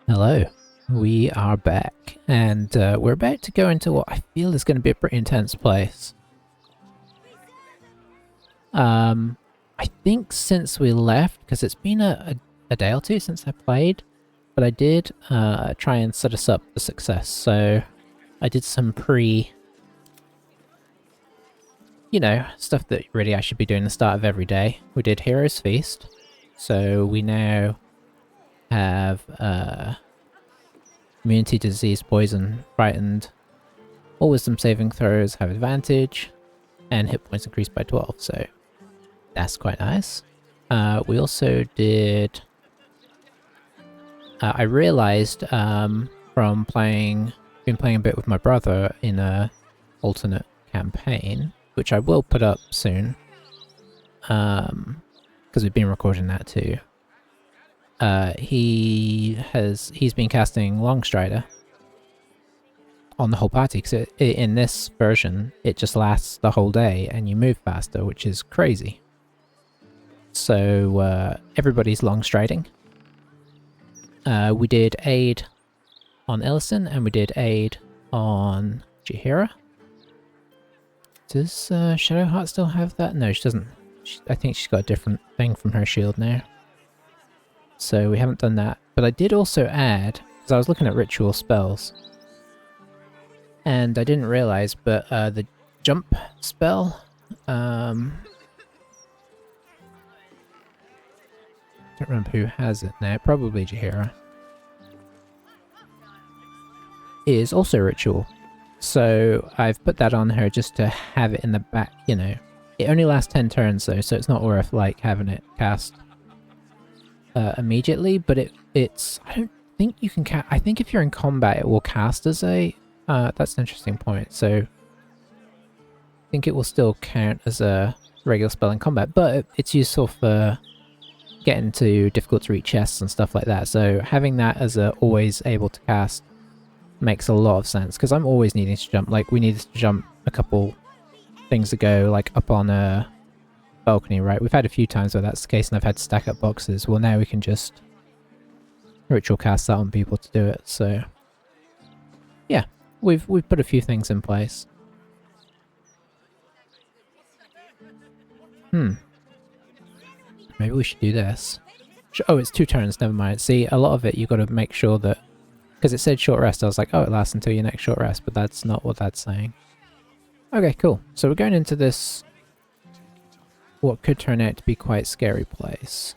Hello, we are back, and we're about to go into what I feel is going to be a pretty intense place. I think since we left, because it's been a day or two since I played, but I did try and set us up for success, so I did some stuff that really I should be doing at the start of every day. We did Hero's Feast, so we now have immunity to disease, poison, frightened. All wisdom saving throws have advantage, and hit points increased by 12, so that's quite nice. We also did... I realized from been playing a bit with my brother in a alternate campaign, which I will put up soon, because we've been recording that too. He's been casting Longstrider on the whole party, because in this version it just lasts the whole day and you move faster, which is crazy. So everybody's long striding. We did aid on Illisen and we did aid on Jaheira. Does Shadowheart still have that? No, she doesn't. I think she's got a different thing from her shield now. So we haven't done that. But I did also add, because I was looking at ritual spells, and I didn't realize, but the jump spell, don't remember who has it now, probably Jaheira, is also ritual. So I've put that on her just to have it in the back, you know. It only lasts 10 turns though, so it's not worth like having it cast immediately, but it's I don't think you can cast. I think if you're in combat it will cast as a that's an interesting point. So I think it will still count as a regular spell in combat, but it's useful for getting to difficult to reach chests and stuff like that. So having that as a always able to cast makes a lot of sense, because I'm always needing to jump. Like we needed to jump a couple things ago, like up on a balcony, right? We've had a few times where that's the case and I've had to stack up boxes. Well, now we can just ritual cast that on people to do it. So yeah, we've put a few things in place. Maybe we should do this. Oh, it's 2 turns, never mind. See, a lot of it you've got to make sure that, because it said short rest, I was like, oh, it lasts until your next short rest, but that's not what that's saying. Okay, cool. So we're going into this, what could turn out to be quite scary place.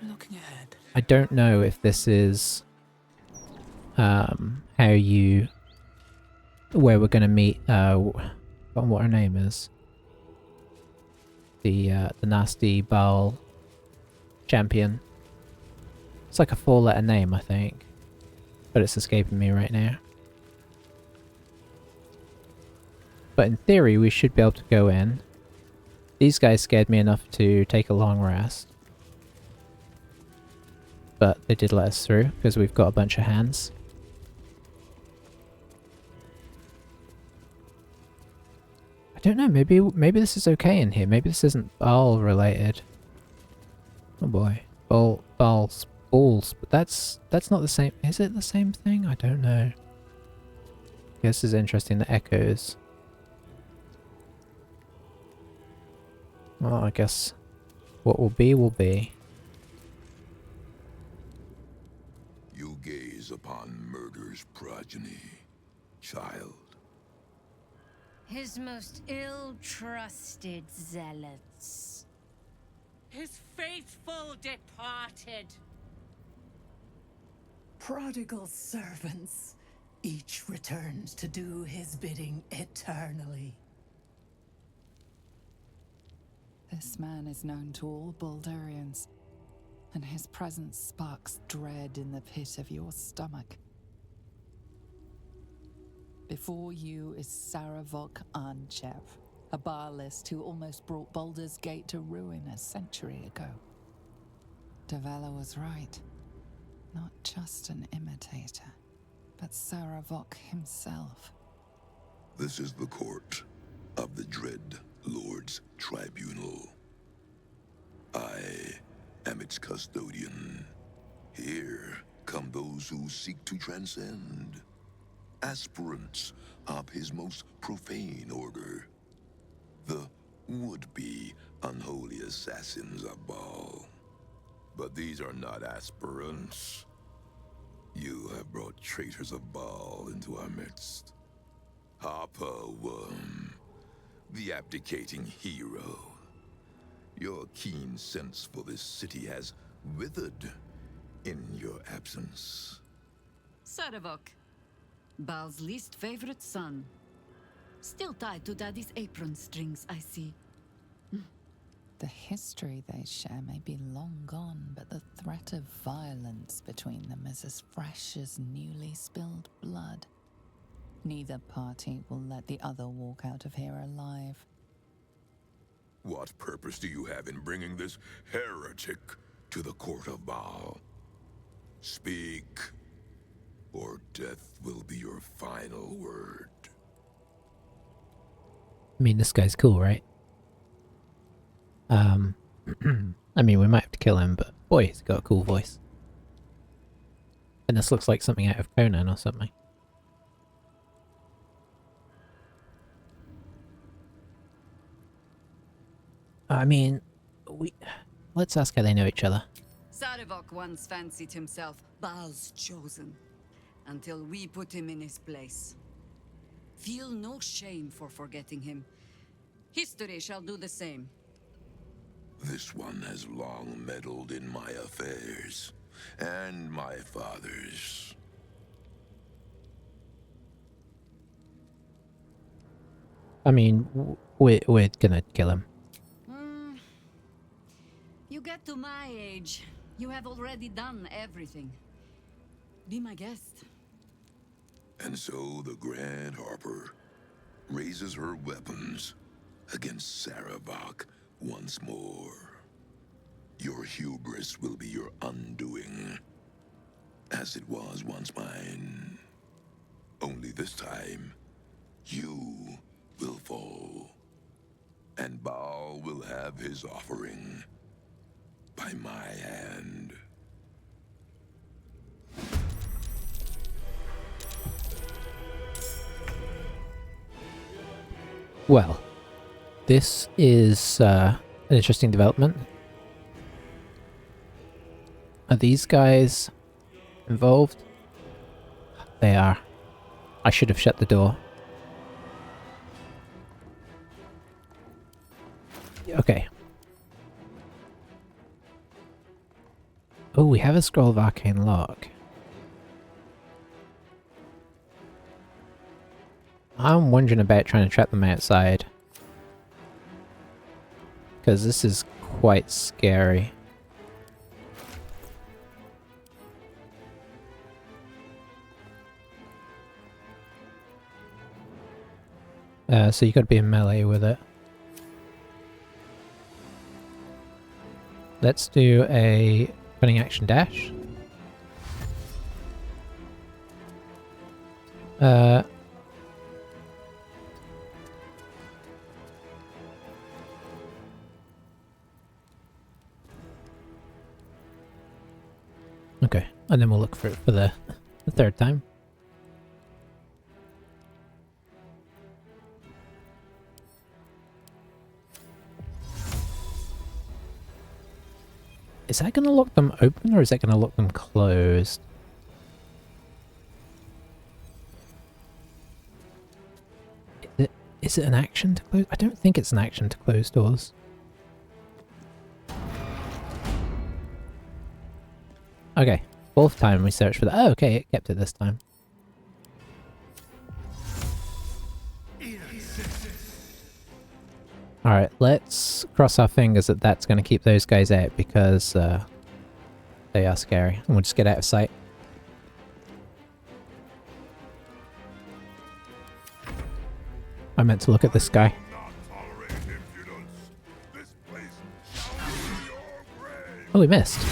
Looking ahead. I don't know if this is how you, where we're going to meet, forgotten what her name is. The nasty Bhaal champion. It's like a 4-letter name, I think. But it's escaping me right now. But in theory, we should be able to go in. These guys scared me enough to take a long rest. But they did let us through, because we've got a bunch of hands. I don't know, maybe this is okay in here. Maybe this isn't Bhaal related. Oh boy. Bhaal's balls, but that's not the same. Is it the same thing? I don't know. This is interesting, the echoes. Well, I guess what will be will be. You gaze upon murder's progeny, child. His most ill-trusted zealots. His faithful departed. Prodigal servants, each returned to do his bidding eternally. This man is known to all Baldurians, and his presence sparks dread in the pit of your stomach. Before you is Saravok Arnchev, a Bhaalist who almost brought Baldur's Gate to ruin a century ago. Davella was right. Not just an imitator, but Saravok himself. This is the court of the Dread Lord's Tribunal. I am its custodian. Here come those who seek to transcend, aspirants of his most profane order, the would-be unholy assassins of Bhaal. But these are not aspirants. You have brought traitors of Bhaal into our midst. Harper Worm, the abdicating hero. Your keen sense for this city has withered in your absence. Saravok, Baal's least favorite son. Still tied to Daddy's apron strings, I see. The history they share may be long gone, but the threat of violence between them is as fresh as newly spilled blood. Neither party will let the other walk out of here alive. What purpose do you have in bringing this heretic to the court of Bhaal? Speak, or death will be your final word. I mean, this guy's cool, right? I mean, we might have to kill him, but boy, he's got a cool voice. And this looks like something out of Conan or something. I mean, let's ask how they know each other. Saravok once fancied himself Baal's chosen, until we put him in his place. Feel no shame for forgetting him. History shall do the same. This one has long meddled in my affairs, and my father's. I mean, we're gonna kill him. You get to my age, you have already done everything. Be my guest. And so the Grand Harper raises her weapons against Saravok once more. Your hubris will be your undoing, as it was once mine. Only this time, you will fall, and Bhaal will have his offering by my hand. Well, this is an interesting development. Are these guys involved? They are. I should have shut the door. Okay. Oh, we have a Scroll of Arcane Lock. I'm wondering about trying to trap them outside. Because this is quite scary. So you got to be in melee with it. Let's do a cunning action dash. Okay, and then we'll look for it for the third time. Is that going to lock them open, or is that going to lock them closed? Is it an action to close? I don't think it's an action to close doors. Okay, fourth time we search for that. Oh, okay, it kept it this time. Alright, let's cross our fingers that that's going to keep those guys out, because they are scary. And we'll just get out of sight. I meant to look at this guy. Oh, we missed.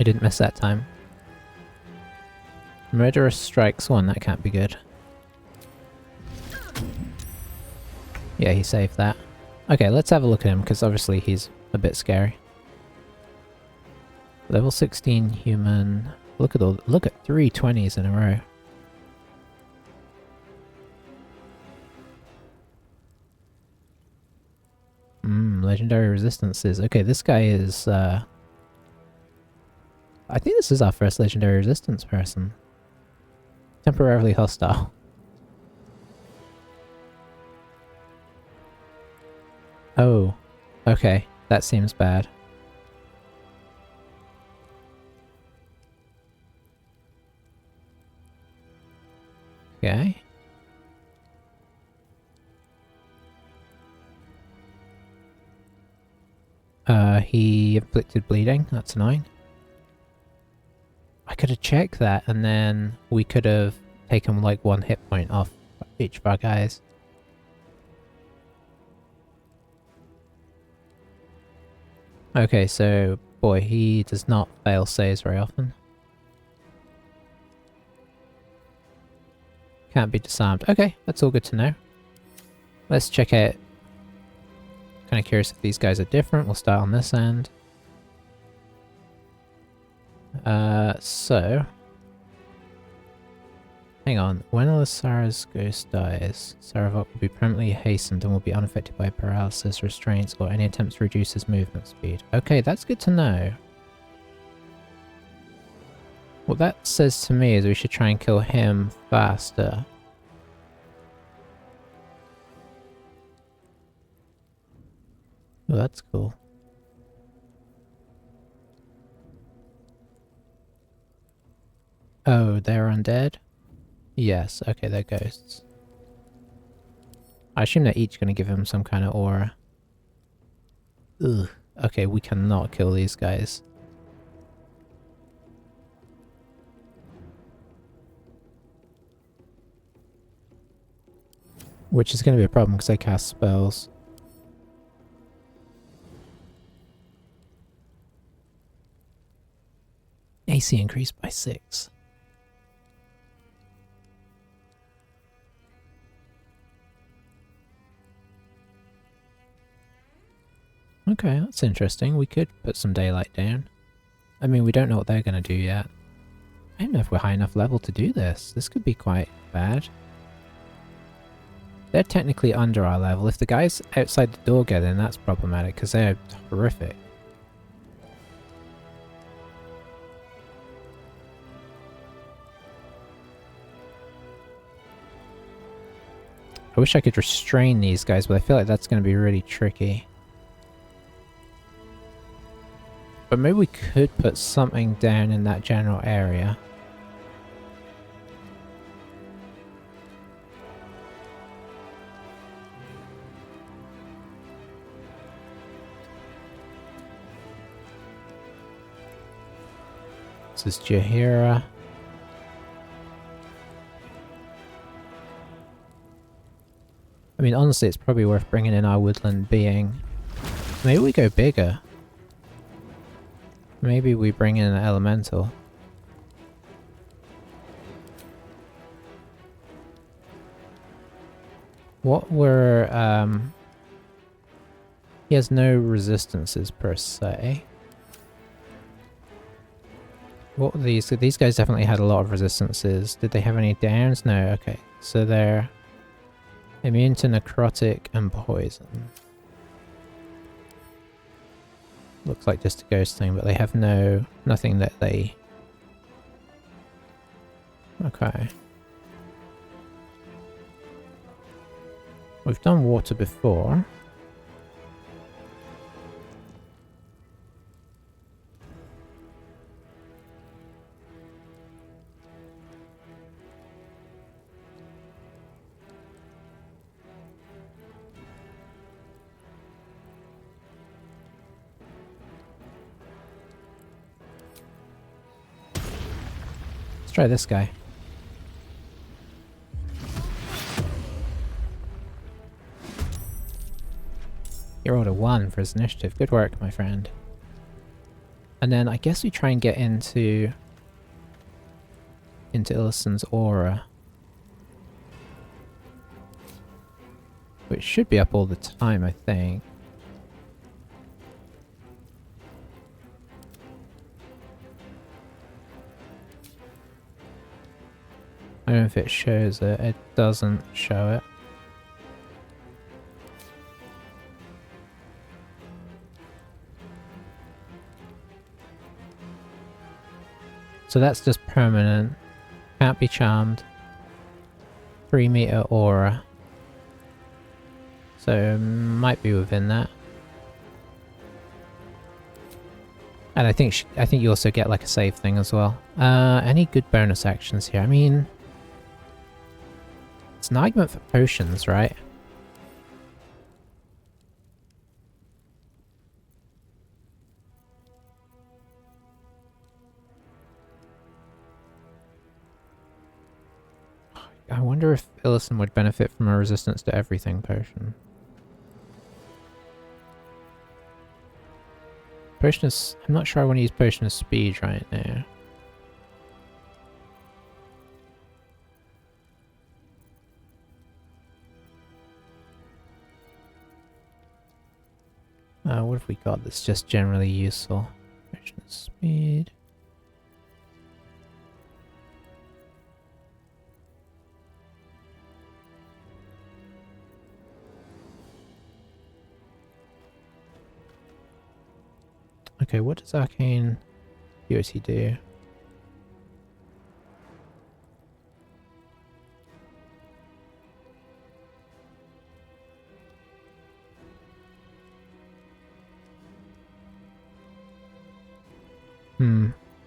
I didn't miss that time. Murderous strikes one, that can't be good. Yeah, he saved that. Okay, let's have a look at him, because obviously he's a bit scary. Level 16 human. Look at 3 20s in a row. Legendary resistances. Okay, this guy is I think this is our first legendary resistance person. Temporarily hostile. Oh, okay. That seems bad. Okay. He inflicted bleeding. That's 9. I could have checked that, and then we could have taken like 1 hit point off each of our guys. Okay, so boy, he does not fail saves very often. Can't be disarmed. Okay, that's all good to know. Let's check out. Kind of curious if these guys are different. We'll start on this end. So hang on. When Alisara's ghost dies, Saravok will be permanently hastened and will be unaffected by paralysis, restraints, or any attempts to reduce his movement speed. Okay, that's good to know. What that says to me is we should try and kill him faster. Oh, that's cool. Oh, they're undead? Yes, okay, they're ghosts. I assume they're each going to give him some kind of aura. Ugh. Okay, we cannot kill these guys. Which is going to be a problem because they cast spells. AC increased by 6. Okay, that's interesting. We could put some daylight down. I mean, we don't know what they're going to do yet. I don't know if we're high enough level to do this. This could be quite bad. They're technically under our level. If the guys outside the door get in, that's problematic because they're horrific. I wish I could restrain these guys, but I feel like that's going to be really tricky. But maybe we could put something down in that general area. This is Jaheira. I mean, honestly, it's probably worth bringing in our woodland being. Maybe we go bigger. Maybe we bring in an elemental. What were, he has no resistances per se. What were these? These guys definitely had a lot of resistances. Did they have any downs? No, okay. So they're immune to necrotic and poison. Looks like just a ghost thing, but they have nothing that they... Okay. We've done water before. Let's try this guy. He rolled a 1 for his initiative. Good work, my friend. And then I guess we try and get into Illisen's aura. Which should be up all the time, I think. I don't know if it shows it. It doesn't show it. So that's just permanent. Can't be charmed. 3-meter aura. So might be within that. And I think you also get like a save thing as well. Any good bonus actions here? I mean, it's an argument for potions, right? I wonder if Illisen would benefit from a resistance to everything potion. Potion is... I'm not sure I want to use Potion of Speed right now. What have we got that's just generally useful? Potion of Speed. Okay, what does Arcane Purity do?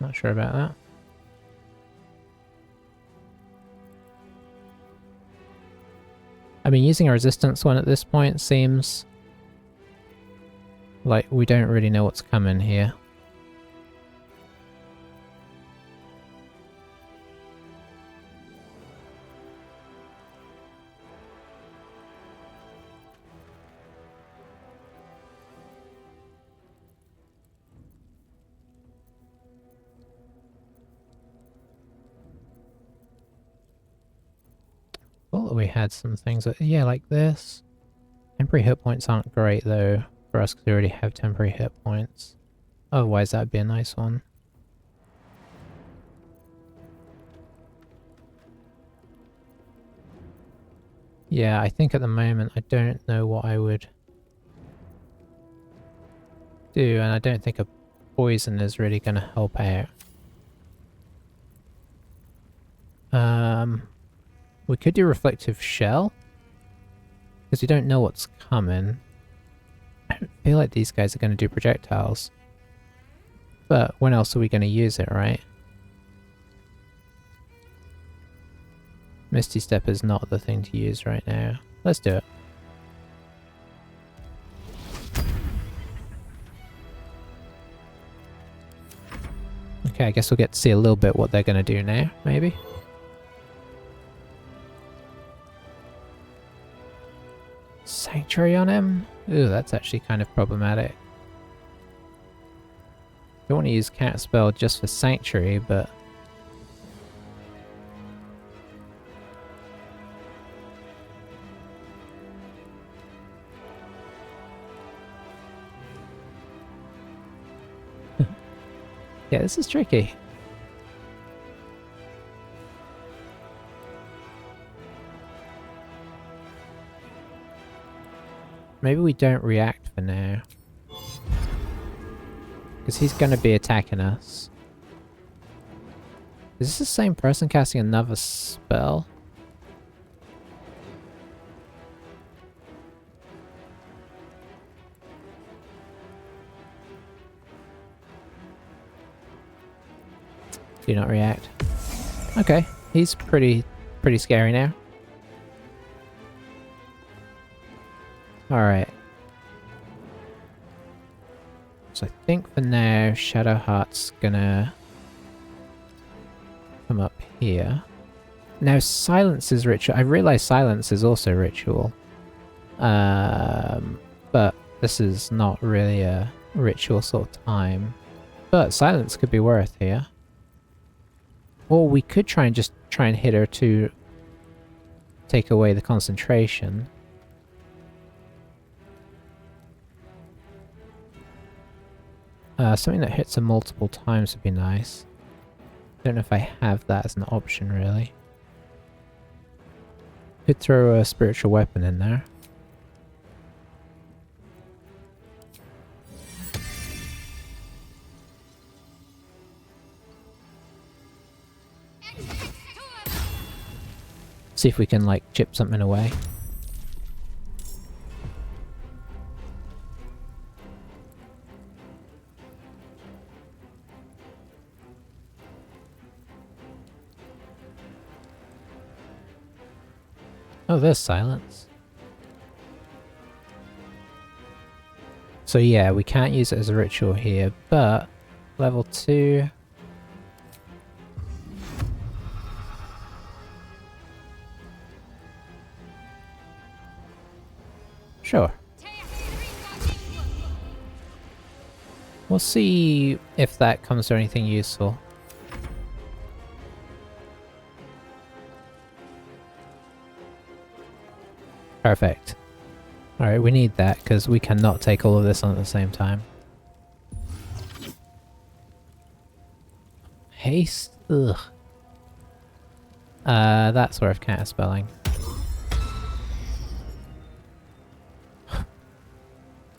Not sure about that. I mean, using a resistance one at this point seems like we don't really know what's coming here. Thought we had some things that, yeah, like this. Temporary hit points aren't great though for us because we already have temporary hit points. Otherwise that'd be a nice one. Yeah, I think at the moment I don't know what I would do, and I don't think a poison is really going to help out. We could do Reflective Shell, because we don't know what's coming. I don't feel like these guys are going to do projectiles. But when else are we going to use it, right? Misty Step is not the thing to use right now. Let's do it. Okay, I guess we'll get to see a little bit what they're going to do now, maybe. Sanctuary on him? Ooh, that's actually kind of problematic. Don't want to use Counterspell just for Sanctuary, but... yeah, this is tricky. Maybe we don't react for now. Because he's going to be attacking us. Is this the same person casting another spell? Do not react. Okay, he's pretty scary now. Alright. So I think for now, Shadowheart's gonna come up here. Now Silence is ritual. I realize Silence is also ritual. But this is not really a ritual sort of time. But Silence could be worth here. Or we could try and hit her to take away the concentration. Something that hits her multiple times would be nice. Don't know if I have that as an option, really. Could throw a spiritual weapon in there. See if we can, like, chip something away. Oh, there's silence. So yeah, we can't use it as a ritual here, but level 2... Sure. We'll see if that comes to anything useful. Perfect. Alright, we need that because we cannot take all of this on at the same time. Haste? Ugh. That's worth counterspelling.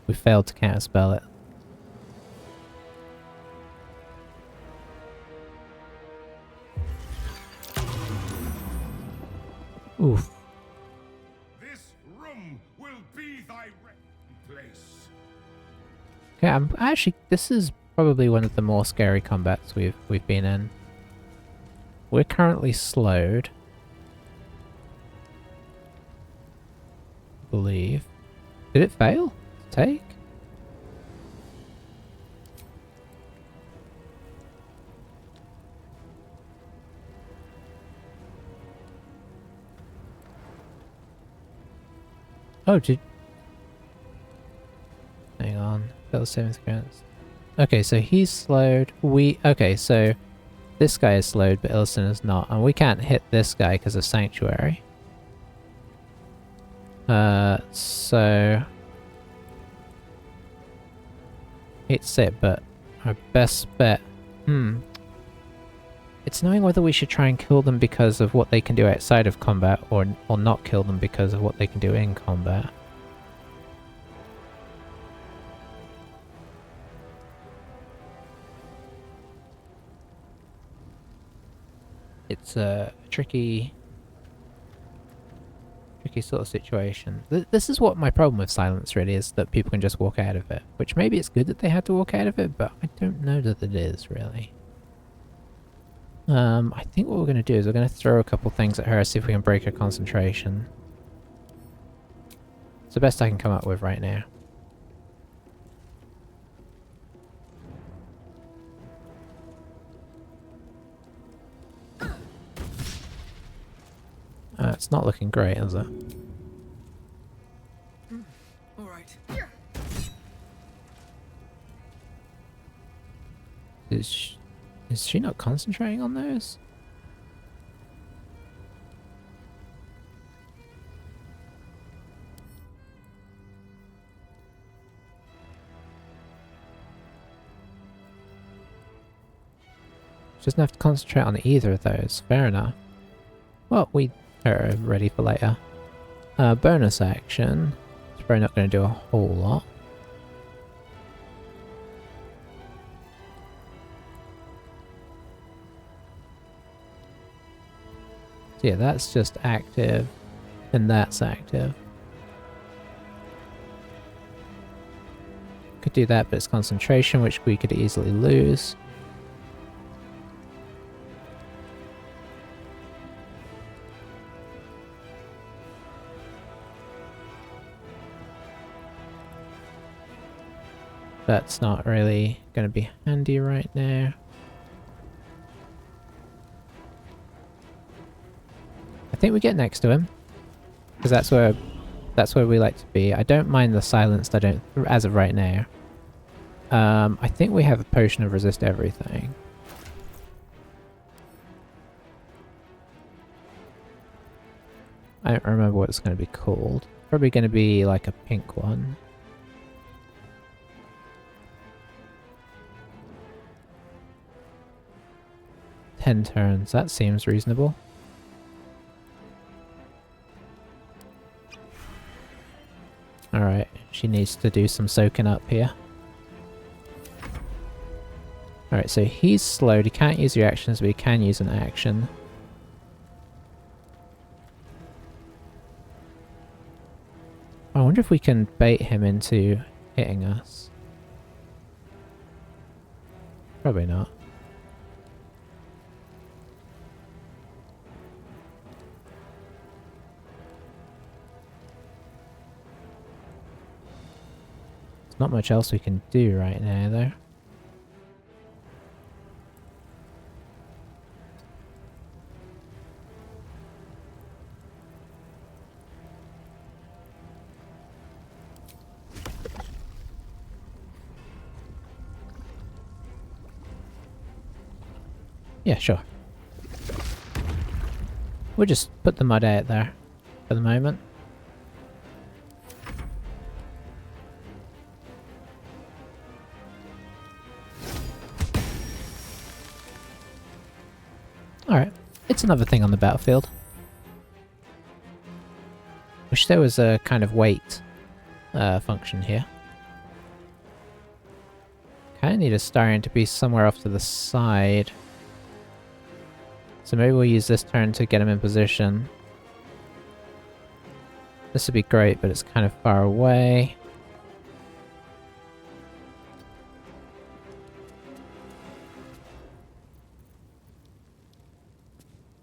We failed to counterspell it. Oof. This room will be thy resting place. Okay, actually, this is probably one of the more scary combats we've been in. We're currently slowed. I believe. Did it fail? Take? Oh, hang on. Failed saving experience. Okay, so he's slowed. Okay, so this guy is slowed, but Illisen is not. And we can't hit this guy because of Sanctuary. So... hate to say it, but our best bet... It's knowing whether we should try and kill them because of what they can do outside of combat, or not kill them because of what they can do in combat. It's a tricky sort of situation. This is what my problem with silence really is, that people can just walk out of it. Which maybe it's good that they had to walk out of it, but I don't know that it is, really. I think what we're going to do is we're going to throw a couple things at her, see if we can break her concentration. It's the best I can come up with right now. It's not looking great, is it? All right. Is she not concentrating on those? She doesn't have to concentrate on either of those. Fair enough. Well, we are ready for later. Bonus action. It's probably not going to do a whole lot. So yeah, that's just active, and that's active. Could do that, but it's concentration, which we could easily lose. That's not really going to be handy right now. I think we get next to him, because that's where we like to be. I don't mind the silenced. As of right now. I think we have a potion of resist everything. I don't remember what it's going to be called. Probably going to be like a pink one. "10 turns, that seems reasonable. She needs to do some soaking up here. Alright, so he's slowed. He can't use reactions, but he can use an action. I wonder if we can bait him into hitting us. Probably not. There's not much else we can do right now, though. Yeah, sure. We'll just put the mud out there for the moment. Alright, it's another thing on the battlefield. Wish there was a kind of weight function here. Kinda need a Starion to be somewhere off to the side. So maybe we'll use this turn to get him in position. This would be great, but it's kind of far away.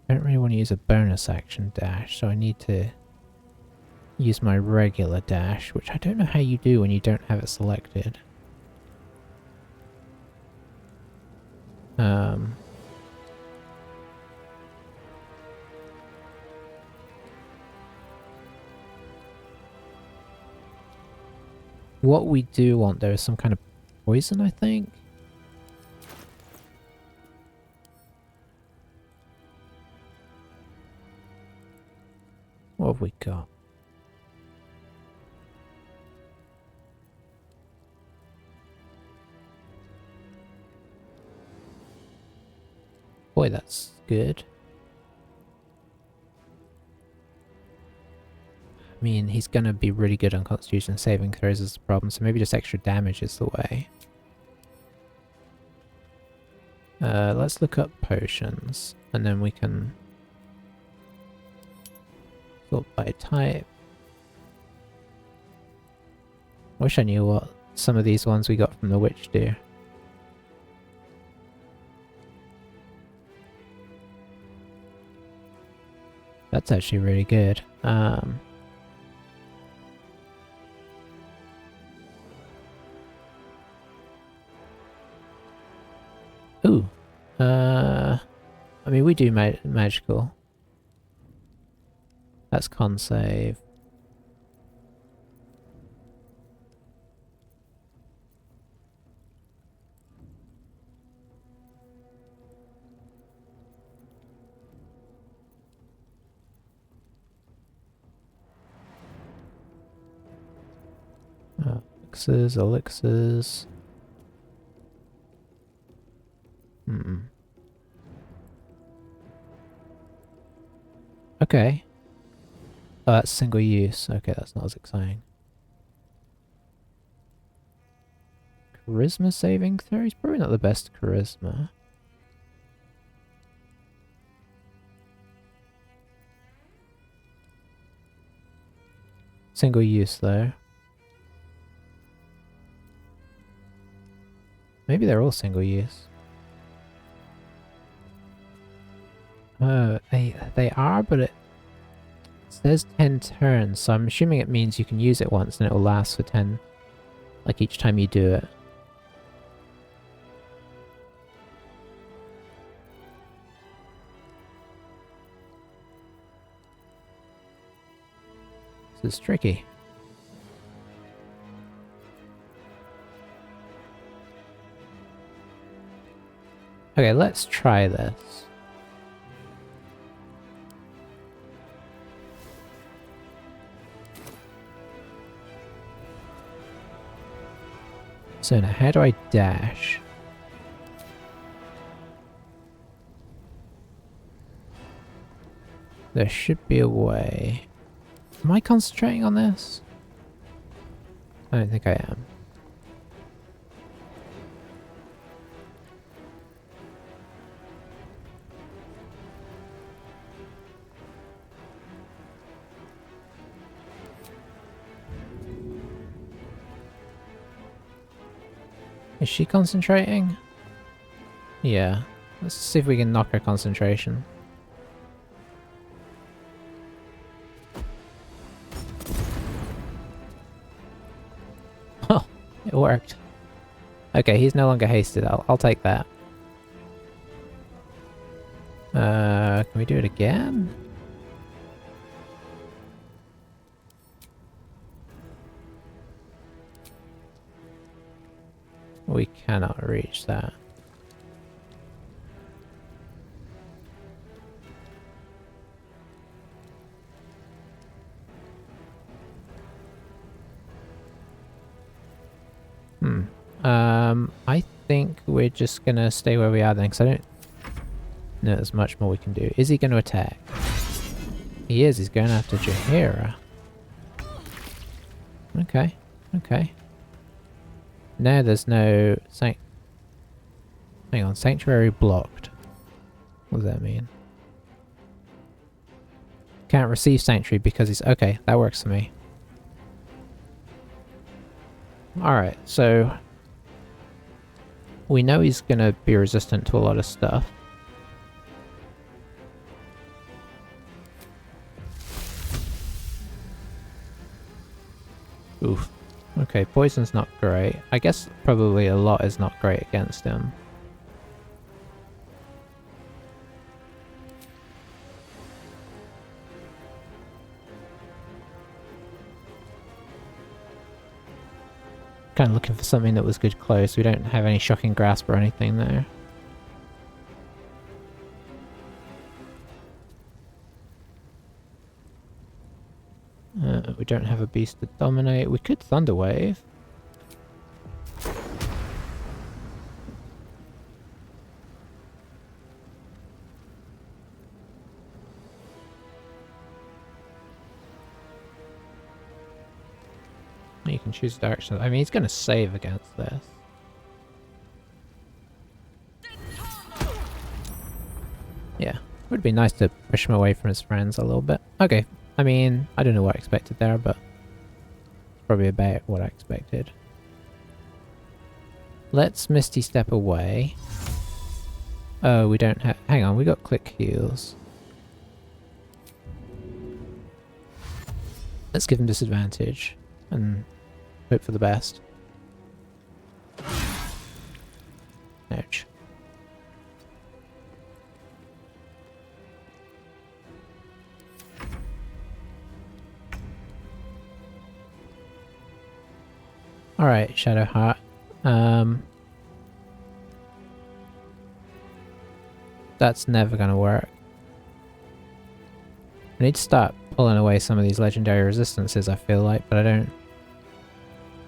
I don't really want to use a bonus action dash, so I need to use my regular dash, which I don't know how you do when you don't have it selected. What we do want though is some kind of poison, I think. What have we got? Boy, that's good. I mean, he's gonna be really good on Constitution saving throws is the problem, so maybe just extra damage is the way. Let's look up potions, and then we can sort by type. Wish I knew what some of these ones we got from the witch do. That's actually really good. Ooh. I mean, we do magical. That's con save. Elixirs. Okay. Oh, that's single use. Okay, that's not as exciting. Charisma saving throw? He's probably not the best charisma. Single use though. Maybe they're all single use. They are, but it says 10 turns, so I'm assuming it means you can use it once and it will last for 10, like each time you do it. This is tricky. Okay, let's try this. So now, how do I dash? There should be a way. Am I concentrating on this? I don't think I am. Is she concentrating? Yeah. Let's see if we can knock her concentration. Oh, it worked. Okay, he's no longer hasted. I'll take that. Can we do it again? We cannot reach that. I think we're just gonna stay where we are then, because I don't know there's much more we can do. Is he gonna attack? He is, he's going after Jaheira. Okay, okay. No, there's no hang on, sanctuary blocked. What does that mean? Can't receive sanctuary because he's... Okay, that works for me. Alright, so... we know he's gonna be resistant to a lot of stuff. Oof. Okay, poison's not great. I guess probably a lot is not great against him. Kind of looking for something that was good close. We don't have any shocking grasp or anything there. We don't have a beast to dominate. We could Thunder Wave. You can choose direction. I mean, he's going to save against this. Yeah, would be nice to push him away from his friends a little bit. Okay, I mean, I don't know what I expected there, but it's probably about what I expected. Let's Misty Step away. Oh, we don't have... Hang on, we got Click Heals. Let's give him disadvantage and hope for the best. Ouch. Alright, Shadowheart. That's never gonna work. I need to start pulling away some of these legendary resistances, I feel like, but I don't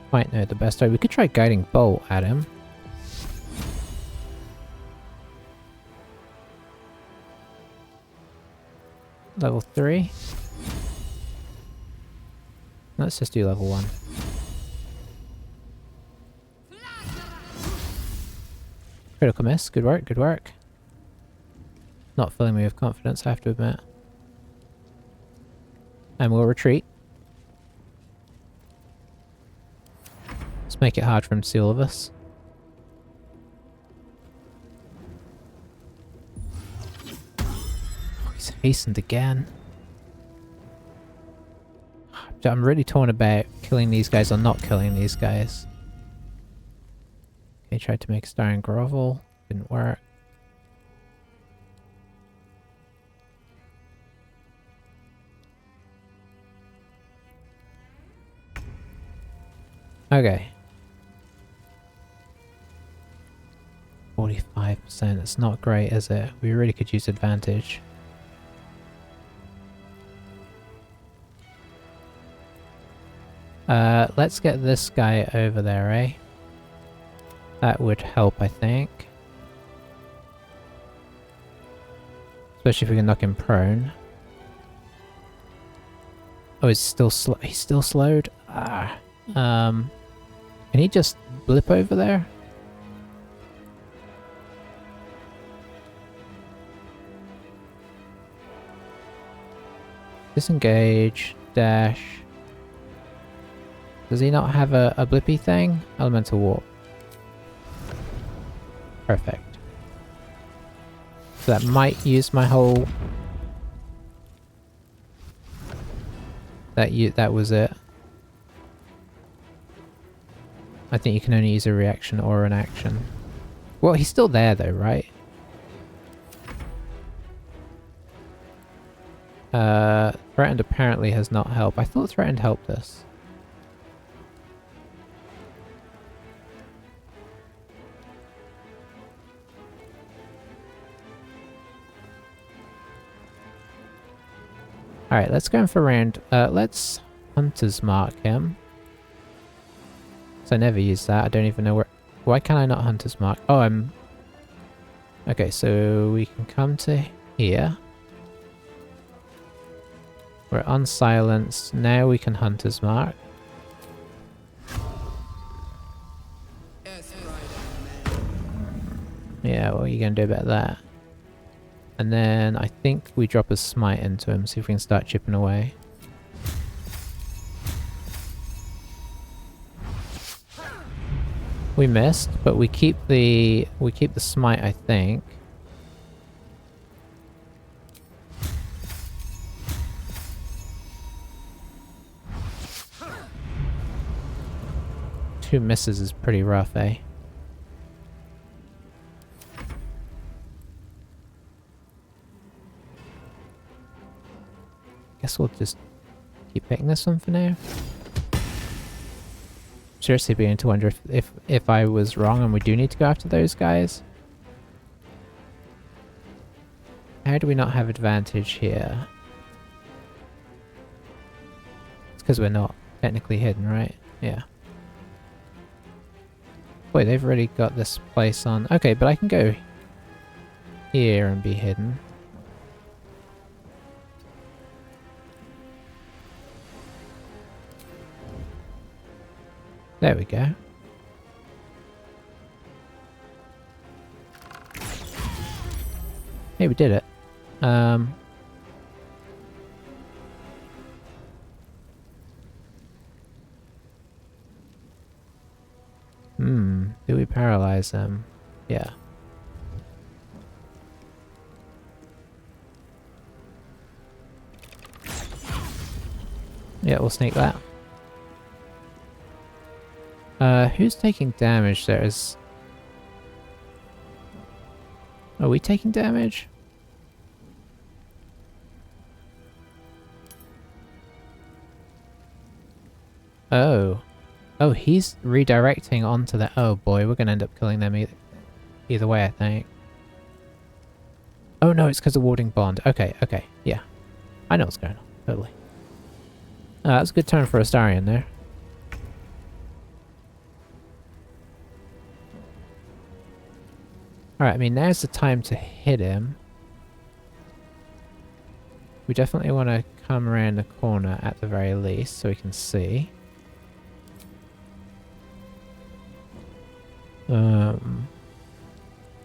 quite know the best way. We could try Guiding Bolt at him. Level 3. Let's just do level 1. Critical miss. Good work, good work. Not filling me with confidence, I have to admit. And we'll retreat. Let's make it hard for him to see all of us. Oh, he's hastened again. I'm really torn about killing these guys or not killing these guys. Okay, tried to make Star and Grovel. Didn't work. Okay. 45%. It's not great, is it? We really could use advantage. Let's get this guy over there, eh? That would help, I think. Especially if we can knock him prone. Oh, he's still slowed? Ah. Can he just blip over there? Disengage, dash. Does he not have a blippy thing? Elemental warp. Perfect. So that might use my whole... That was it. I think you can only use a reaction or an action. Well, he's still there though, right? Threatened apparently has not helped. I thought threatened helped us. Alright, let's go in for a round. Let's Hunter's Mark him. So I never use that. I don't even know where... Why can I not Hunter's Mark? Oh, I'm... Okay, so we can come to here. We're unsilenced. Now we can Hunter's Mark. Yeah, what are you going to do about that? And then I think we drop a smite into him, see if we can start chipping away. We missed, but we keep the smite, I think. Two misses is pretty rough, eh? Guess we'll just keep picking this one for now. Seriously beginning to wonder if I was wrong and we do need to go after those guys. How do we not have advantage here? It's because we're not technically hidden, right? Yeah. Wait, they've already got this place on. Okay, but I can go here and be hidden. There we go. Hey, we did it. Do we paralyze them? Yeah. Yeah, we'll sneak that. Who's taking damage there? Are we taking damage? Oh. Oh, he's redirecting onto that. Oh boy, we're gonna end up killing them either way, I think. Oh no, it's because of warding bond. Okay, okay, yeah. I know what's going on, totally. That's a good turn for Astarion there. Alright, I mean, now's the time to hit him. We definitely want to come around the corner at the very least, so we can see.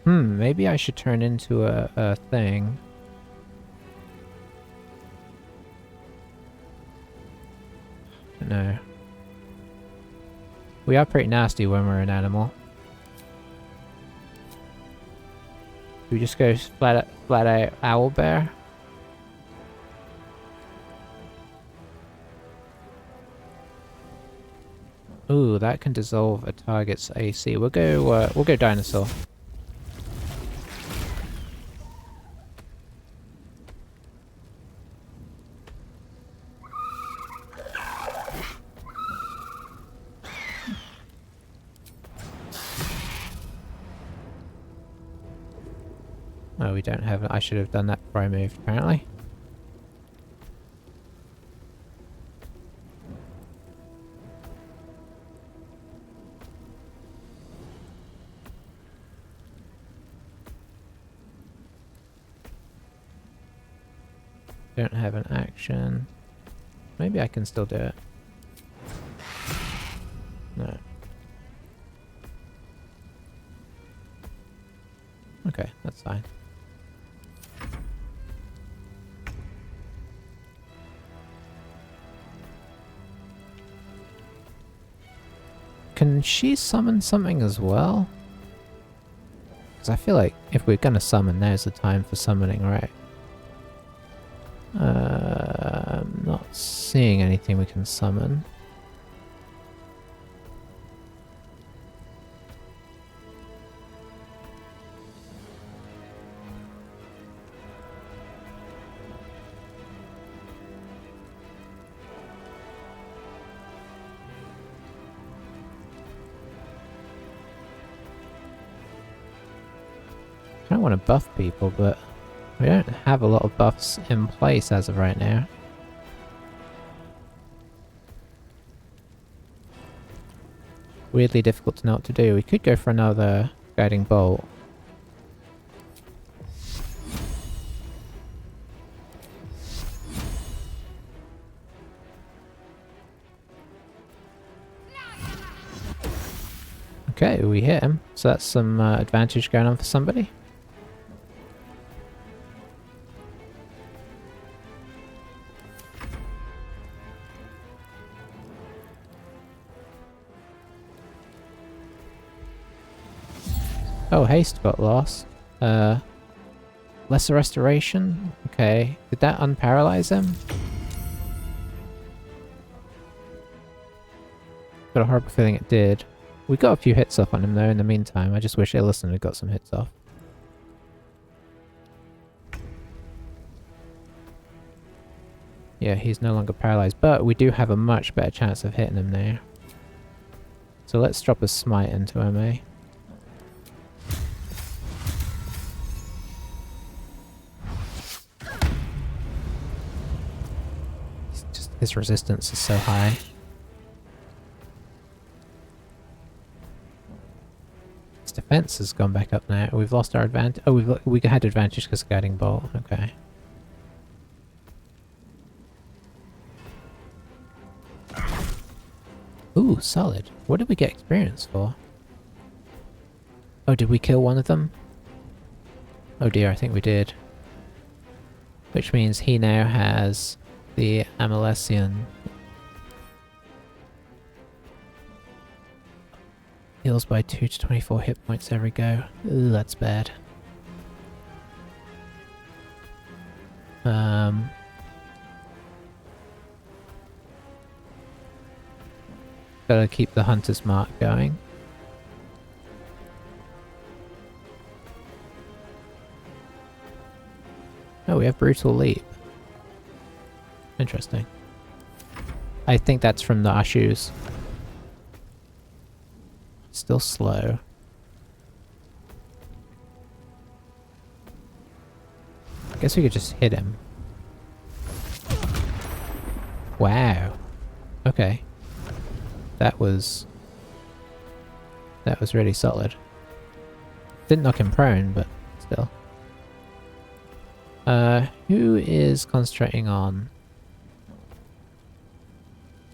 Maybe I should turn into a thing. No. We are pretty nasty when we're an animal. We just go flat out owlbear. Ooh, that can dissolve a target's AC. We'll go dinosaur. Oh, we don't have it. I should have done that before I moved, apparently. Don't have an action. Maybe I can still do it. No. Okay, that's fine. Can she summon something as well? Because I feel like if we're gonna summon, now's the time for summoning, right? I'm not seeing anything we can summon. I don't want to buff people, but we don't have a lot of buffs in place as of right now. Weirdly difficult to know what to do. We could go for another guiding bolt. Okay, we hit him. So that's some advantage going on for somebody. Oh, haste got lost. Lesser restoration? Okay. Did that unparalyze him? Got a horrible feeling it did. We got a few hits off on him though in the meantime. I just wish Illisen had got some hits off. Yeah, he's no longer paralyzed, but we do have a much better chance of hitting him now. So let's drop a smite into him, eh? His resistance is so high. His defense has gone back up now. We've lost our advantage. Oh, we had advantage because of guiding bolt. Okay. Ooh, solid. What did we get experience for? Oh, did we kill one of them? Oh dear, I think we did. Which means he now has the Amalesian. Heals by 2 to 24 hit points every go. Ooh, that's bad. Gotta keep the Hunter's Mark going. Oh, we have Brutal Leap. Interesting. I think that's from the Ashus. Still slow. I guess we could just hit him. Wow. Okay. That was really solid. Didn't knock him prone, but still. Who is concentrating on?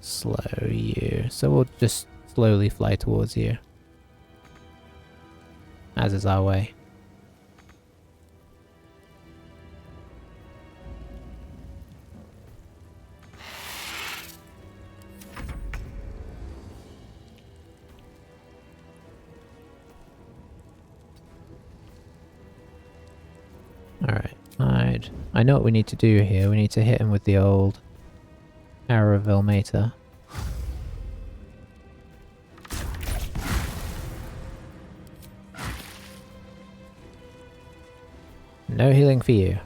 Slow you. So we'll just slowly fly towards you. As is our way. Alright, I know what we need to do here. We need to hit him with the old Arrow of Vilmater. No healing for you.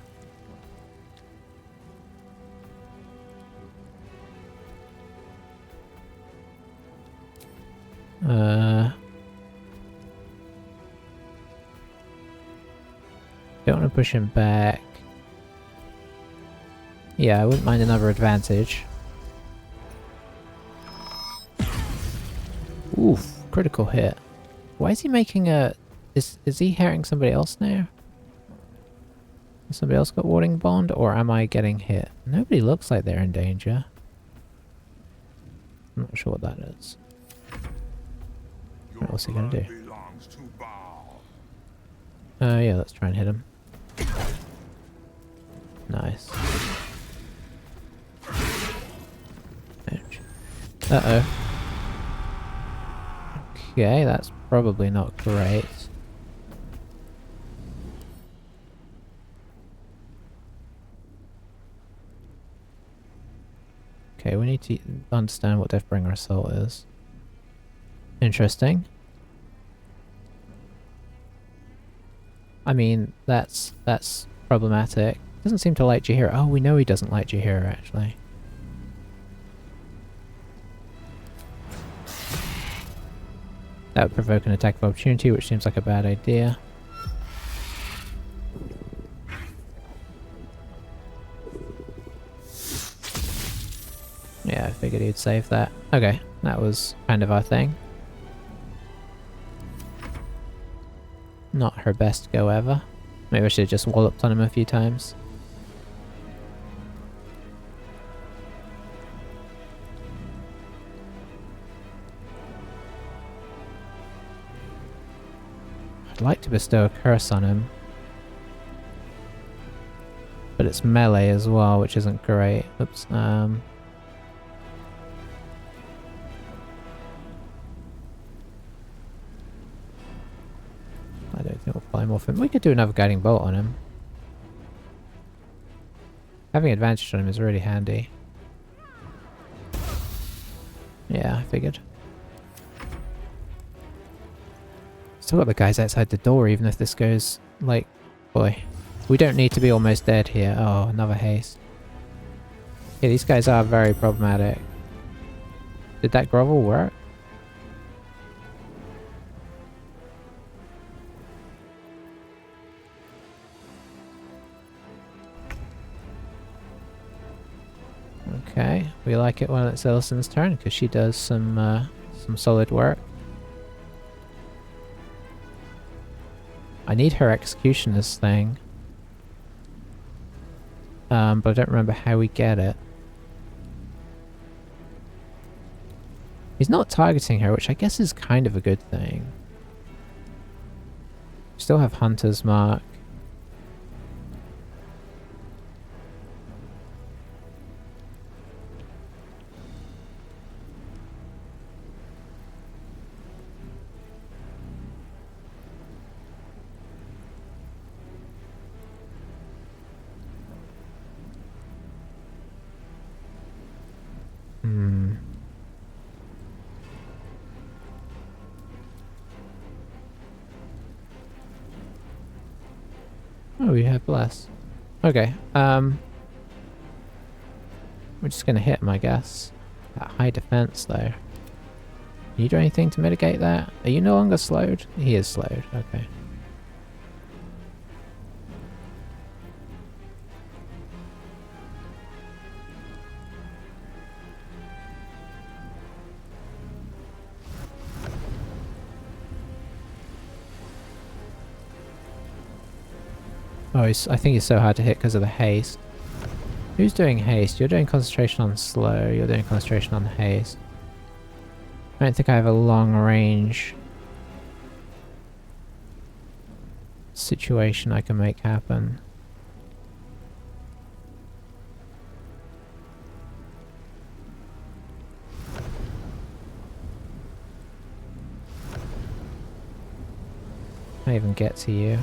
Don't want to push him back. Yeah, I wouldn't mind another advantage. Oof, critical hit. Why is he making a... Is he hitting somebody else now? Has somebody else got Warding Bond, or am I getting hit? Nobody looks like they're in danger. I'm not sure what that is. What else are you gonna do? Belongs to Bhaal. Yeah, let's try and hit him. Nice. Ouch. Uh-oh. Okay, that's probably not great. Okay, we need to understand what Deathbringer Assault is. Interesting. I mean, that's problematic. Doesn't seem to like Jaheira. Oh, we know he doesn't like Jaheira, actually. That would provoke an attack of opportunity, which seems like a bad idea. Yeah, I figured he'd save that. Okay, that was kind of our thing. Not her best go ever. Maybe I should have just walloped on him a few times. I'd like to bestow a curse on him. But it's melee as well, which isn't great. Oops, I don't think we'll polymorph him. We could do another guiding bolt on him. Having advantage on him is really handy. Yeah, I figured. Still got the guys outside the door, even if this goes, like, boy. We don't need to be almost dead here. Oh, another haste. Yeah, these guys are very problematic. Did that grovel work? Okay, we like it when it's Illisen's turn because she does some solid work. I need her executioner's thing, but I don't remember how we get it. He's not targeting her, which I guess is kind of a good thing. Still have Hunter's Mark. Oh, we have Bless. Okay, we're just gonna hit him, I guess. That high defense, though. Can you do anything to mitigate that? Are you no longer slowed? He is slowed, okay. Oh, I think he's so hard to hit because of the haste. Who's doing haste? You're doing concentration on slow, you're doing concentration on haste. I don't think I have a long range situation I can make happen. Can't even get to you.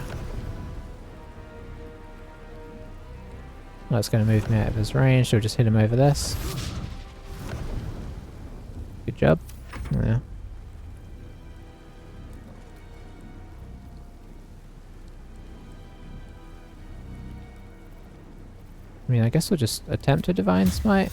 That's going to move me out of his range, so we'll just hit him over this. Good job. Yeah. I mean, I guess we'll just attempt a Divine Smite.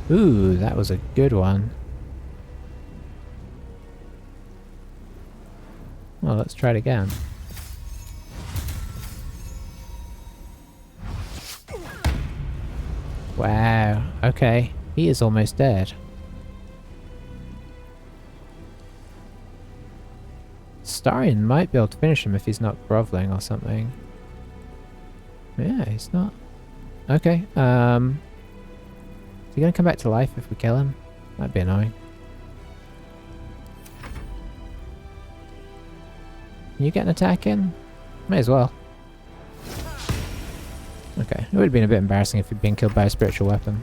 Ooh, that was a good one. Well, let's try it again. Wow, okay. He is almost dead. Starion might be able to finish him if he's not groveling or something. Yeah, he's not. Okay, is he gonna come back to life if we kill him? That'd be annoying. Can you get an attack in? May as well. Okay, it would have been a bit embarrassing if he'd been killed by a spiritual weapon.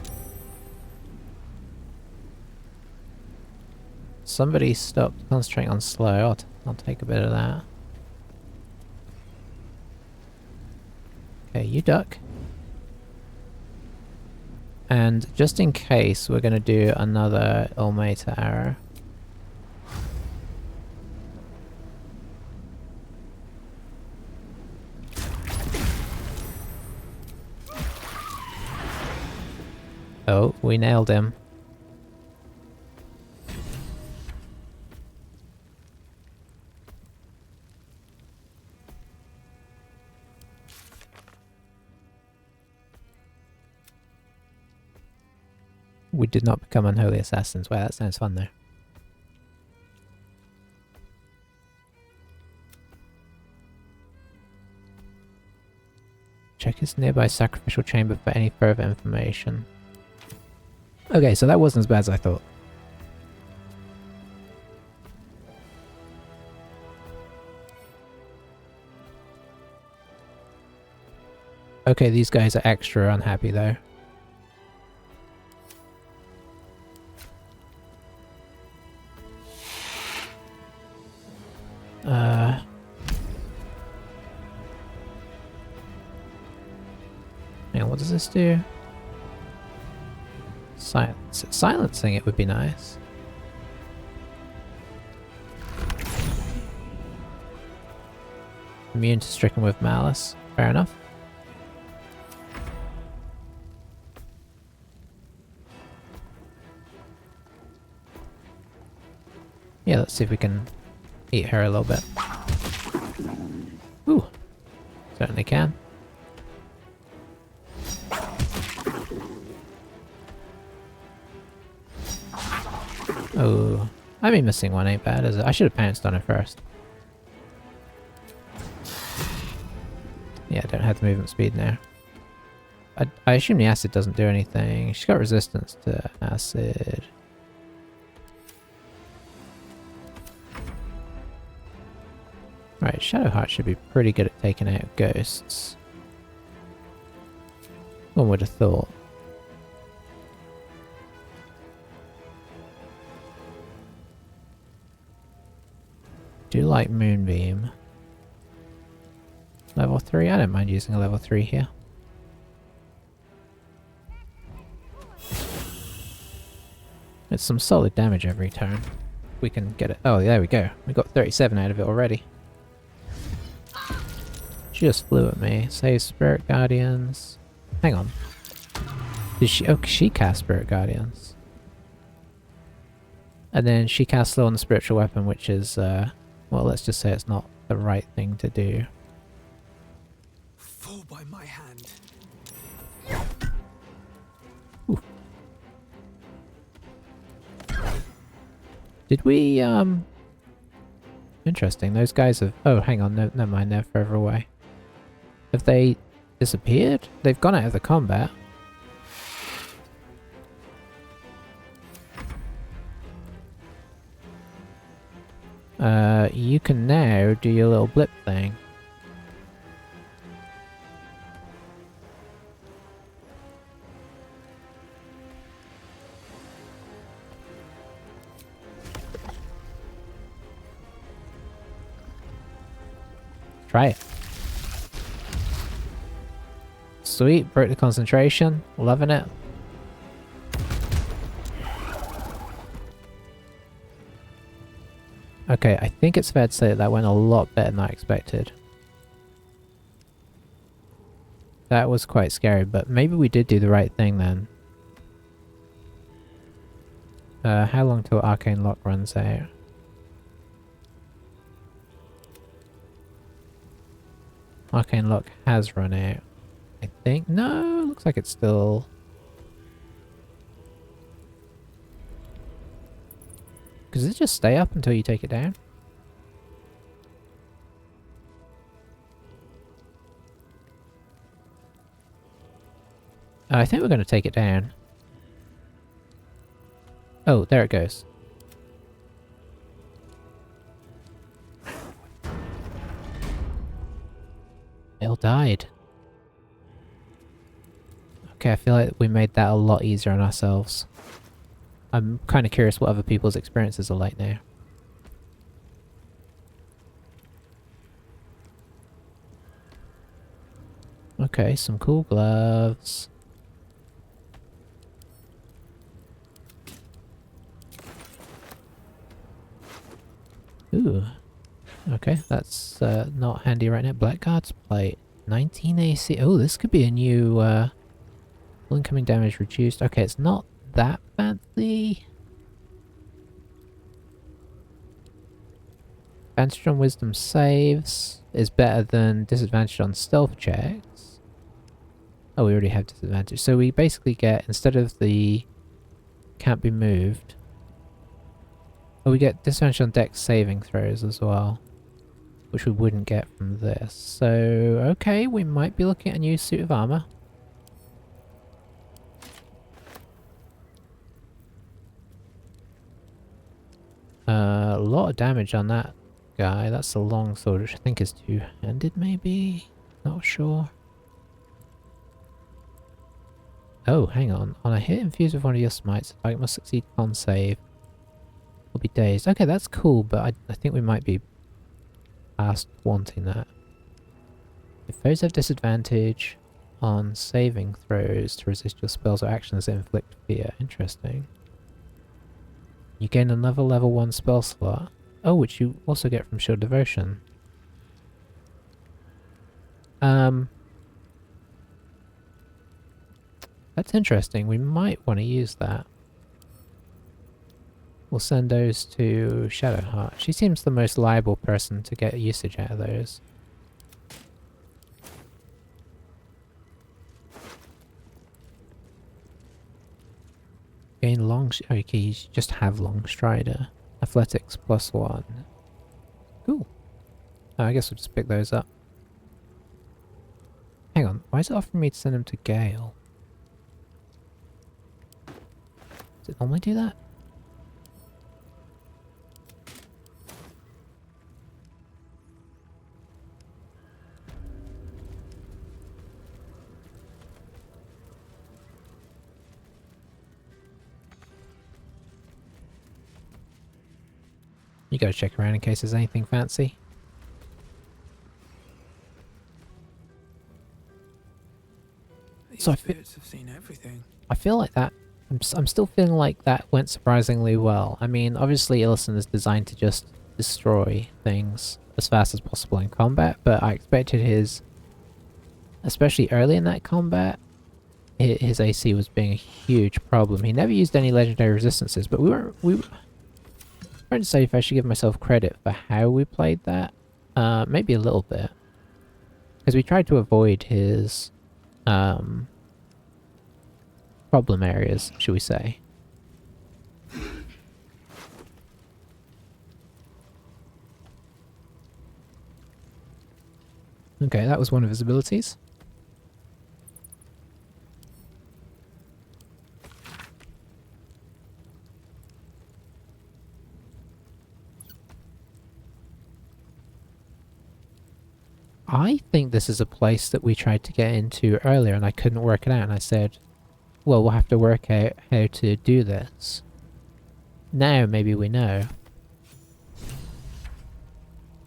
Somebody stopped concentrating on slow. I'll take a bit of that. Okay, you duck. And just in case, we're going to do another Ulmater arrow. Oh, we nailed him. We did not become unholy assassins. Wow, that sounds fun though. Check his nearby sacrificial chamber for any further information. Okay, so that wasn't as bad as I thought. Okay, these guys are extra unhappy though. And what does this do? Silencing it would be nice. Immune to stricken with malice. Fair enough. Yeah, let's see if we can eat her a little bit. Ooh, certainly can. Oh, I mean, missing one ain't bad, is it? I should have pounced on it first. Yeah, I don't have the movement speed now. I assume the acid doesn't do anything. She's got resistance to acid. Right, Shadowheart should be pretty good at taking out ghosts. One would have thought. Do like Moonbeam. Level 3? I don't mind using a level 3 here. It's some solid damage every turn. We can get it. Oh, there we go. We got 37 out of it already. She just flew at me. Save Spirit Guardians. Hang on. Did she? Oh, she cast Spirit Guardians. And then she cast Slow on the Spiritual Weapon, which is, well, let's just say it's not the right thing to do. Fall by my hand. Ooh. Did we, interesting, those guys have... Oh, hang on, no, never mind, they're further away. Have they disappeared? They've gone out of the combat. You can now do your little blip thing. Try it. Sweet, broke the concentration. Loving it. Okay, I think it's fair to say that that went a lot better than I expected. That was quite scary, but maybe we did do the right thing then. How long till Arcane Lock runs out? Arcane Lock has run out, I think. No, looks like it's still... Does it just stay up until you take it down? I think we're going to take it down. Oh, there it goes. It all died. Okay, I feel like we made that a lot easier on ourselves. I'm kind of curious what other people's experiences are like now. Okay, some cool gloves. Ooh. Okay, that's not handy right now. Blackguard's plate. 19 AC. Oh, this could be a new incoming damage reduced. Okay, it's not that fancy. Advantage on wisdom saves is better than disadvantage on stealth checks. Oh, we already have disadvantage. So we basically get, instead of the can't be moved, oh, we get disadvantage on dex saving throws as well, which we wouldn't get from this. So, okay, we might be looking at a new suit of armor. A lot of damage on that guy. That's a long sword, which I think is two-handed, maybe? Not sure. Oh, hang on. On a hit infused with one of your smites, the target must succeed con save. Will be dazed. Okay, that's cool, but I think we might be past wanting that. If foes have disadvantage on saving throws to resist your spells or actions that inflict fear. Interesting. You gain another level 1 spell slot. Oh, which you also get from Shield Devotion. That's interesting. We might want to use that. We'll send those to Shadowheart. She seems the most liable person to get usage out of those. Gain long... Okay, you just have Long Strider. Athletics +1. Cool. Oh, I guess we'll just pick those up. Hang on, why is it offering me to send them to Gale? Does it normally do that? You gotta check around in case there's anything fancy. These So spirits have seen everything. I feel like that... I'm still feeling like that went surprisingly well. I mean, obviously Illisen is designed to just destroy things as fast as possible in combat, but I expected his... Especially early in that combat, his AC was being a huge problem. He never used any legendary resistances, but we were trying to say if I should give myself credit for how we played that. Maybe a little bit. Because we tried to avoid his problem areas, should we say. Okay, that was one of his abilities. I think this is a place that we tried to get into earlier and I couldn't work it out, and I said, well, we'll have to work out how to do this. Now maybe we know.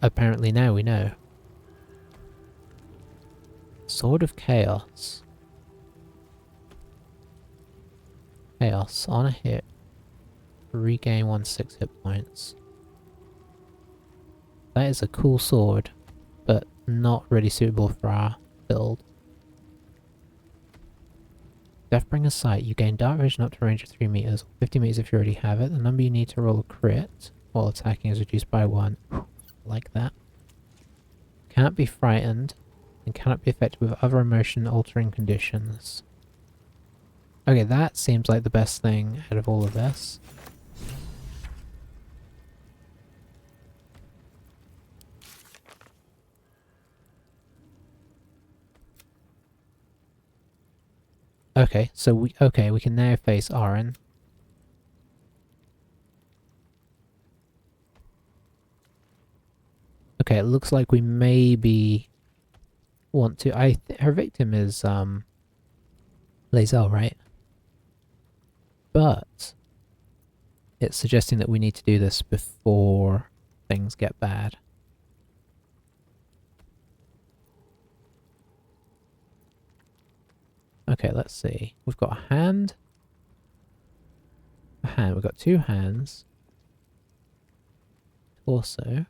Apparently now we know. Sword of Chaos. Chaos. On a hit. Regain 1/6 hit points. That is a cool sword, but not really suitable for our build. Deathbringer Sight. You gain dark vision up to a range of 3 meters, 50 meters if you already have it. The number you need to roll a crit while attacking is reduced by 1. Like that. Cannot be frightened, and cannot be affected with other emotion-altering conditions. Okay, that seems like the best thing out of all of this. Okay, so we can now face Oren. Okay, it looks like we maybe want to. Her victim is Lae'zel, right? But it's suggesting that we need to do this before things get bad. Okay, let's see. We've got a hand. A hand. We've got two hands. Torso.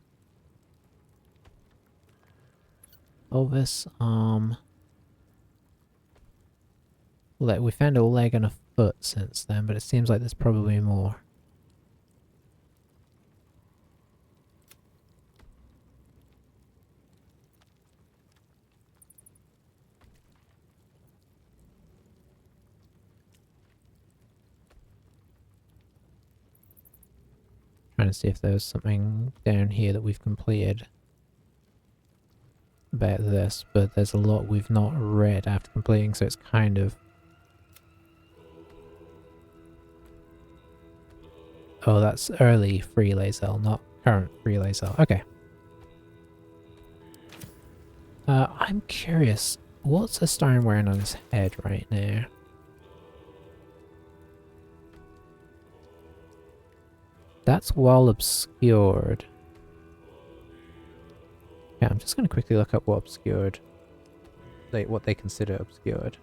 Pelvis, arm. We found a leg and a foot since then, but it seems like there's probably more. Trying to see if there's something down here that we've completed about this, but there's a lot we've not read after completing, so it's kind of... Oh, that's early free Lae'zel, not current free Lae'zel. Okay. I'm curious, what's Astarion wearing on his head right now? That's well obscured. Yeah, I'm just going to quickly look up what obscured, what they consider obscured.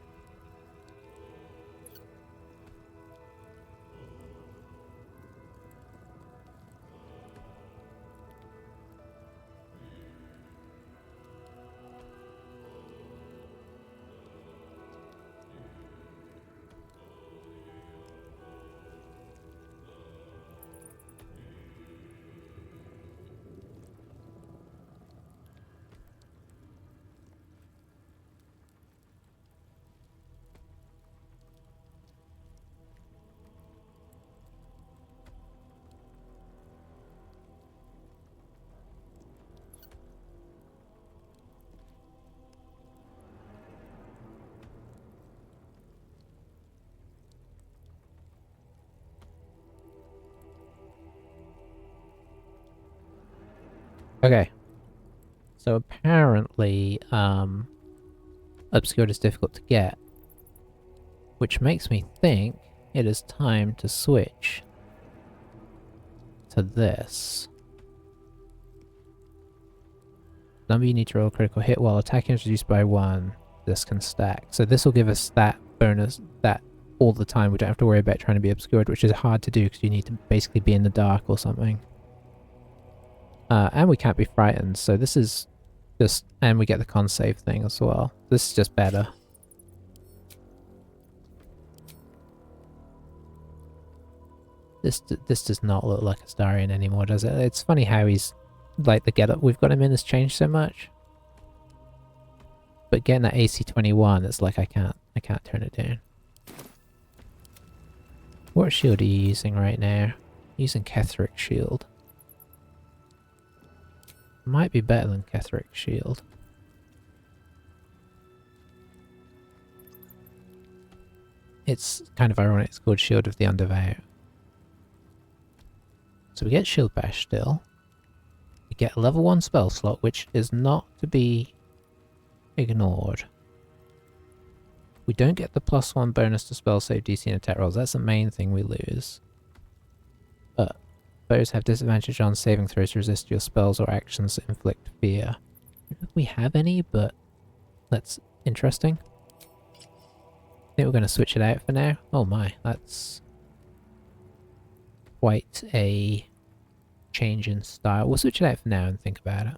Okay. So apparently, obscured is difficult to get, which makes me think it is time to switch to this. Number you need to roll a critical hit while attacking is reduced by 1. This can stack. So this will give us that bonus that all the time. We don't have to worry about trying to be obscured, which is hard to do because you need to basically be in the dark or something. And we can't be frightened, so this is just... And we get the con save thing as well. This is just better. This does not look like Astarion anymore, does it? It's funny how he's... Like, the getup we've got him in has changed so much. But getting that AC 21, it's like I can't turn it down. What shield are you using right now? Using Ketheric's shield. Might be better than Ketheric's shield. It's kind of ironic it's called Shield of the Undevout. So we get Shield Bash still. We get a level 1 spell slot, which is not to be ignored. We don't get the +1 bonus to spell save DC and attack rolls. That's the main thing we lose. But foes have disadvantage on saving throws to resist your spells or actions that inflict fear. I don't know if we have any, but that's interesting. I think we're going to switch it out for now. Oh my, that's quite a change in style. We'll switch it out for now and think about it.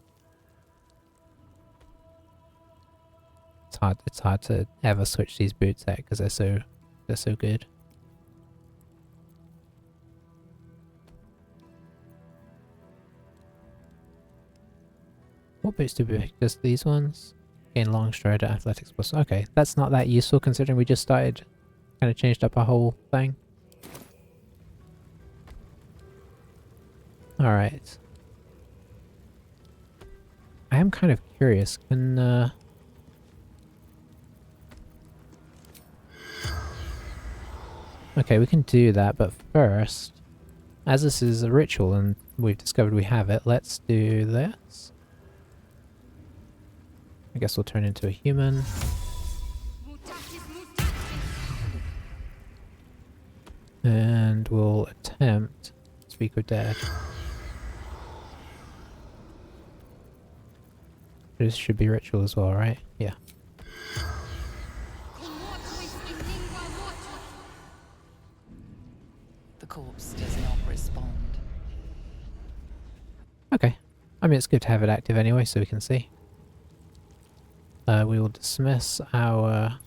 It's hard to ever switch these boots out because they're so good. What boots do we pick? Just these ones? Gain long stride at athletics plus. Okay, that's not that useful considering we just started, kind of changed up our whole thing. Alright. I am kind of curious, can Okay, we can do that, but first, as this is a ritual and we've discovered we have it, let's do this. I guess we'll turn into a human. And we'll attempt to speak with dead. This should be ritual as well, right? Yeah. The corpse does not respond. Okay. I mean, it's good to have it active anyway, so we can see. We will dismiss our...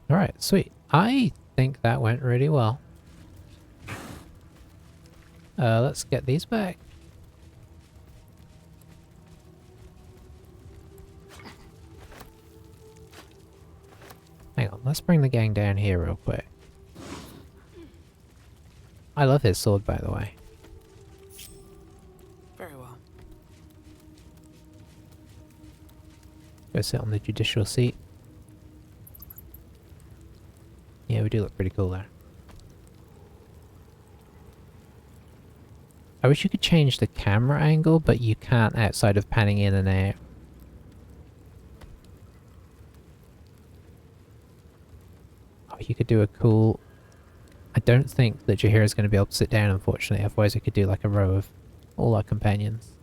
Alright, sweet. I think that went really well. Let's get these back. Hang on, let's bring the gang down here real quick. I love his sword, by the way. Very well. Go sit on the judicial seat. Yeah, we do look pretty cool there. I wish you could change the camera angle, but you can't outside of panning in and out. Oh, you could do a cool... I don't think that Jaheira is going to be able to sit down, unfortunately, otherwise we could do like a row of all our companions.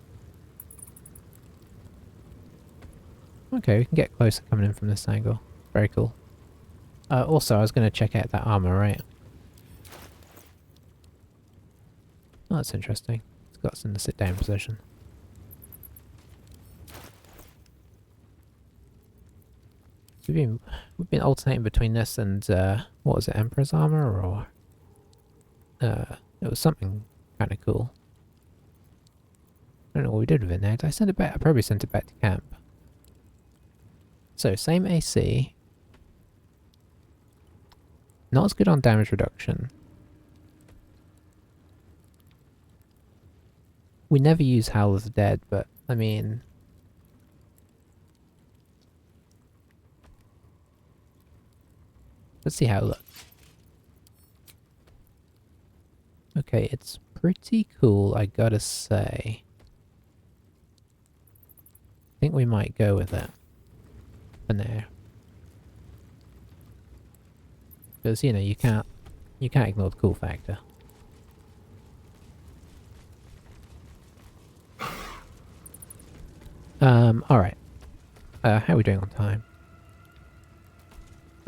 Okay, we can get closer coming in from this angle. Very cool. Also, I was going to check out that armor, right? Oh, that's interesting. It's got us in the sit-down position. We've been alternating between this and what was it, Emperor's armor, or it was something kind of cool. I don't know what we did with it now. Did I send it back? I probably sent it back to camp. So same AC. Not as good on damage reduction. We never use Howl of the Dead, but I mean... Let's see how it looks. Okay, it's pretty cool, I gotta say. I think we might go with it for now. Because, you know, you can't ignore the cool factor. Alright. How are we doing on time?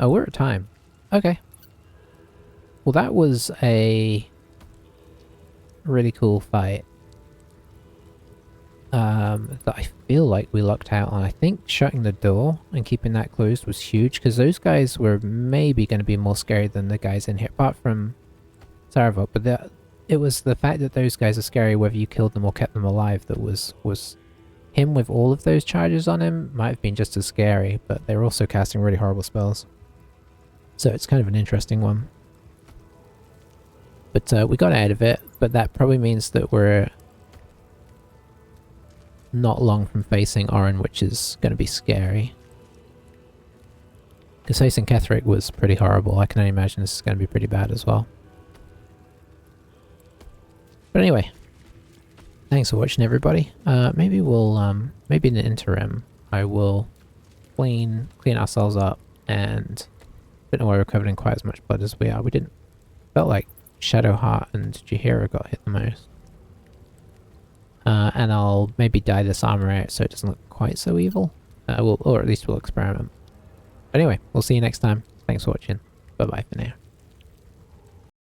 Oh, we're at time. Okay. Well, that was a really cool fight. That I feel like we lucked out on. I think shutting the door and keeping that closed was huge, because those guys were maybe going to be more scary than the guys in here, apart from Saravok. But it was the fact that those guys are scary whether you killed them or kept them alive that was him with all of those charges on him might have been just as scary, but they were also casting really horrible spells. So it's kind of an interesting one. But we got out of it, but that probably means that we're not long from facing Orin, which is going to be scary. Because facing Ketheric was pretty horrible. I can only imagine this is going to be pretty bad as well. But anyway, thanks for watching, everybody. Maybe we'll, maybe in the interim, I will clean ourselves up, and I don't know why we're covered in quite as much blood as we are. We didn't, felt like Shadowheart and Jaheira got hit the most. And I'll maybe dye this armor out so it doesn't look quite so evil. Or at least we'll experiment. But anyway, we'll see you next time. Thanks for watching. Bye bye for now.